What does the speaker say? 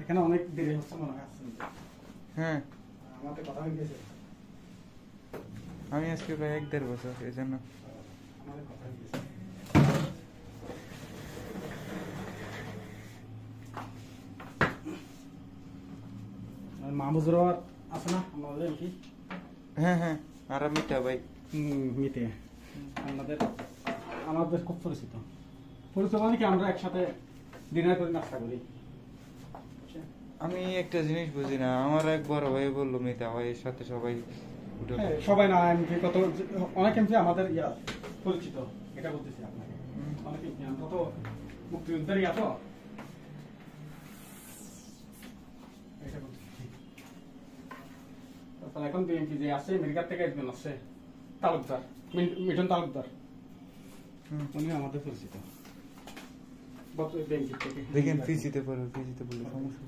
এখানে অনেক দেরি হচ্ছে মনে হয় আসছেন। হ্যাঁ আমাদের কথা হয়ে গেছে। আমি আজকে প্রায় 1-1.5 বছর এই জন্য আমাদের কথা হয়ে গেছে। মাহবুজুর আছে না আমাদের কি? হ্যাঁ হ্যাঁ আর মিতা ভাই মিতে আমাদের খুব পরিচিত মানে কি আমরা একসাথে ডিনার করে নাস্তা করি। আমি একটা জিনিস বুঝি না, আমার এক বড় ভাই বললো মিতা ভাইয়ের সাথে সবাই উঠে হ্যাঁ, সবাই না এমপি কত অনেক এমপি আমাদের পরিচিত, এটা বলতেছি আপনাকে। অনেক এমপি আমরা তো মুক্তিযোদ্ধার তো এটা বলতেছি। তারপর এখন বিএনপি যে আছে আমেরিকা থেকে একজন আছে তালুকদার, মিঠুন তালুকদার, উনি আমাদের পরিচিত। দেখেন পিজিতে বলে সমস্যা